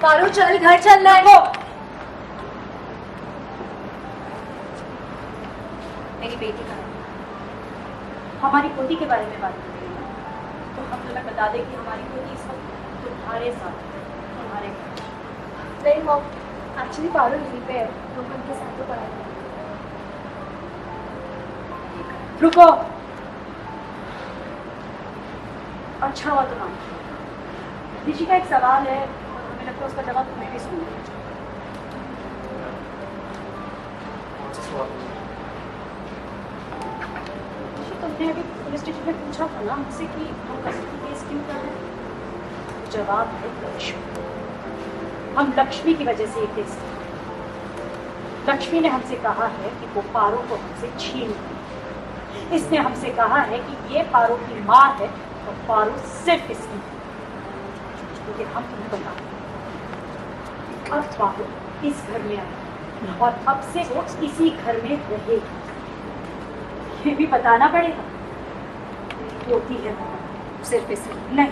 पारो चल, घर चलना है। वो मेरी बेटी का हमारी पोती के बारे में बात कर रही है, तो हम तुम्हें बता दें कि हमारी पोती इस वक्त तुम्हारे साथ, तुम्हारे नहीं मॉम, एक्चुअली पारो यहीं पे है, तो हम उनके साथ तो पढ़ाई करेंगे। रुको, अच्छा हुआ तुम आई। ऋषि का एक सवाल है और हमें लगता है उसका जवाब तुम्हें भी सुनना चाहिए। ऋषि, तुमने अभी पुलिस स्टेशन में पूछा था ना हमसे कि हम कस्टडी केस क्यों कर रहे हैं? जवाब है लक्ष्मी। हम लक्ष्मी की वजह से ये केस कर रहे हैं। लक्ष्मी ने हमसे कहा है कि वो पारो को हमसे छीन ली। इसने हमसे कहा है कि ये पारो की माँ है और पारो सिर्फ इसकी। लेकिन हम तुम्हें बता दें, अब पारो इस घर में आए और अब से वो इसी घर में रहेगी। ये भी बताना पड़ेगा। होती है सिर्फ इसलिए नहीं,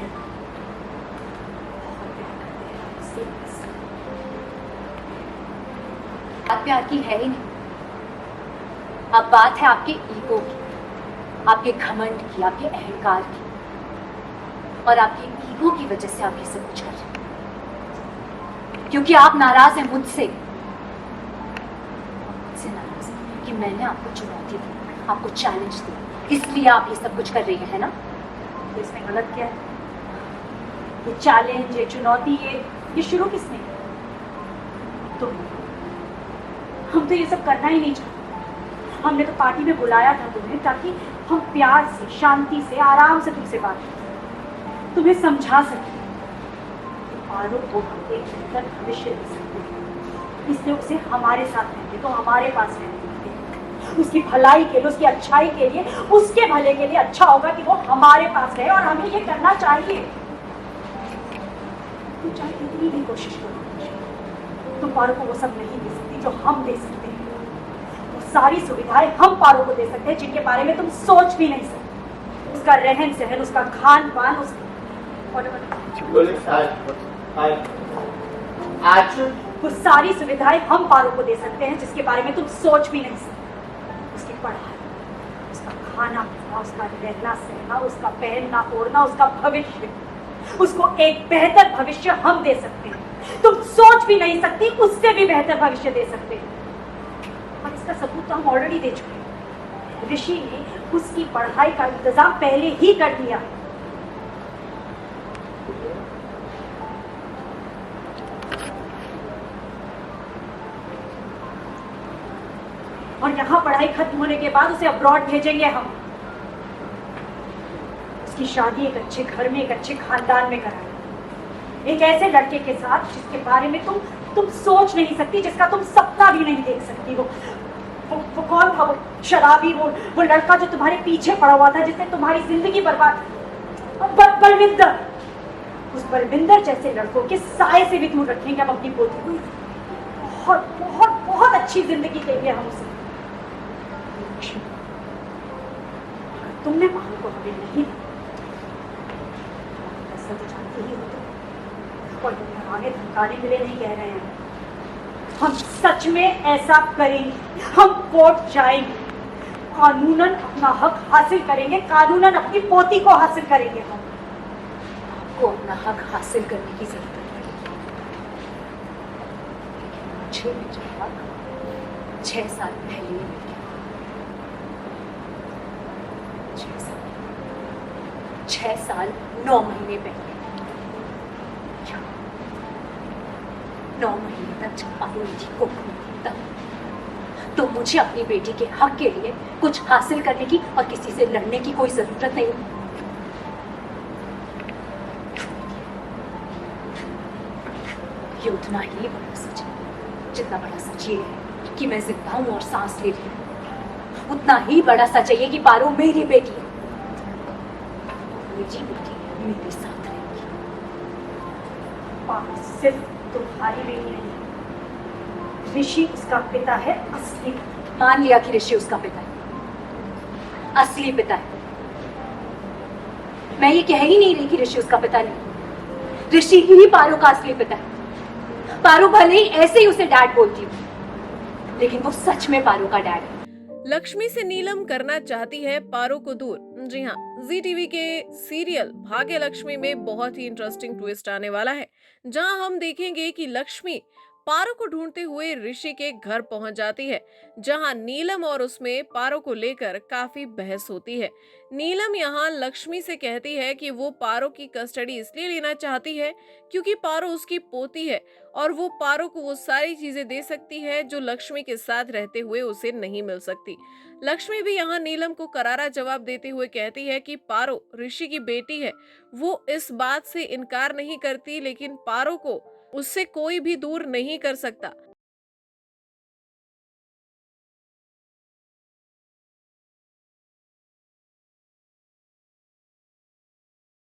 बात प्यार की है ही नहीं। अब बात है आपके ईगो की, आपके घमंड की, आपके अहंकार की, और आपके ईगो की वजह से आप ये सब कुछ कर रहे हैं। क्योंकि आप नाराज हैं मुझसे नाराज हैं कि मैंने आपको चुनौती दी, आपको चैलेंज दी, इसलिए आप ये सब कुछ कर रही हैं, है ना? तो इसमें गलत क्या है? ये चैलेंज, ये चुनौती, ये शुरू किसने किया? तुम। हम तो ये सब करना ही नहीं चाहते। हमने तो पार्टी में बुलाया था तुम्हें ताकि हम प्यार से, शांति से, आराम से तुमसे बात करें, तुम्हें समझा सकें। पारो को हम एक बेहतर भविष्य दे सकते हैं, इसलिए उसे हमारे साथ रहने दो, हमारे पास रहने दो। उसकी भलाई के लिए, उसकी अच्छाई के लिए, उसके भले के लिए अच्छा होगा कि वो हमारे पास रहे, और हमें ये करना चाहिए। तुम चाहे कितनी भी कोशिश करो, तुम पारो को वो सब नहीं दे सकती जो हम दे सकते हैं। वो सारी सुविधाएं हम पारो को दे सकते हैं जिनके बारे में तुम सोच भी नहीं सकते। उसका रहन सहन, उसका खान पान, वो सारी सुविधाएं हम पारो को दे सकते हैं जिसके बारे में तुम सोच भी नहीं सकते। उसकी पढ़ाई, उसका खाना पीना, उसका रहना सहना, उसका पहनना ओढ़ना, उसका भविष्य, उसको एक बेहतर भविष्य हम दे सकते हैं। तुम सोच भी नहीं सकती, उससे भी बेहतर भविष्य दे सकते हैं। और इसका सबूत तो हम ऑलरेडी दे चुके हैं। ऋषि ने उसकी पढ़ाई का इंतजाम पहले ही कर दिया। और यहाँ पढ़ाई खत्म होने के बाद उसे अब्रॉड भेजेंगे हम। उसकी शादी एक अच्छे घर में, एक अच्छे खानदान में कराएंगे, एक ऐसे लड़के के साथ जिसके बारे में तुम सोच नहीं सकती, जिसका तुम सपना भी नहीं देख सकती। वो कौन था? वो शराबी, वो लड़का जो तुम्हारे पीछे पड़ा हुआ था, जिसने तुम्हारी जिंदगी बर्बाद। बलविंदर, उस बलविंदर जैसे लड़कों के साए से भी दूर रखेंगे हम अपनी पोती को। बहुत बहुत बहुत अच्छी जिंदगी देंगे हम उसे। तुमने पारो को हमें नहीं, ऐसा तो जानते ही हो तुम। और आगे धमकाने के लिए नहीं कह रहे हैं, हम सच में ऐसा करेंगे। हम कोर्ट जाएंगे, कानूनन अपना हक हासिल करेंगे, कानूनन अपनी पोती को हासिल करेंगे। हम आपको अपना हक हासिल करने की जरूरत पड़ेगी, लेकिन मुझे जो हक 6 साल पहले मिल गया। 6 साल 9 महीने पहले। 9 महीने तक जब पारो जी को तब तो मुझे अपनी बेटी के हक के लिए कुछ हासिल करने की और किसी से लड़ने की कोई जरूरत नहीं। ये उतना ही बड़ा सच है जितना बड़ा सच ये है कि मैं जिंदा हूं और सांस ले रही हूं। उतना ही बड़ा सच है ये कि पारो मेरी बेटी है। मेरी बेटी मेरे साथ रहेगी। पारो सिर्फ तुम्हारी बेटी नहीं, ऋषि उसका पिता है, असली। मान लिया कि ऋषि उसका पिता है, असली पिता है। मैं ये कह ही नहीं रही कि ऋषि उसका पिता नहीं, ऋषि ही पारो का असली पिता है। पारो भले ही ऐसे ही उसे डैड बोलती हूँ, लेकिन वो सच में पारो का डैड है। लक्ष्मी से नीलम करना चाहती है पारो को दूर। जी हाँ, जी टीवी के सीरियल भाग्य लक्ष्मी में बहुत ही इंटरेस्टिंग ट्विस्ट आने वाला है, जहां हम देखेंगे कि लक्ष्मी पारो को ढूंढते हुए ऋषि के घर पहुंच जाती है, जहां नीलम और उसमें पारो को लेकर काफी बहस होती है। नीलम यहां लक्ष्मी से कहती है कि वो पारो की कस्टडी इसलिए लेना चाहती है क्योंकि पारो उसकी पोती है और वो पारो को वो सारी चीजें दे सकती है जो लक्ष्मी के साथ रहते हुए उसे नहीं मिल सकती। लक्ष्मी भी यहाँ नीलम को करारा जवाब देते हुए कहती है कि पारो ऋषि की बेटी है। वो इस बात से इनकार नहीं करती, लेकिन पारो को उससे कोई भी दूर नहीं कर सकता।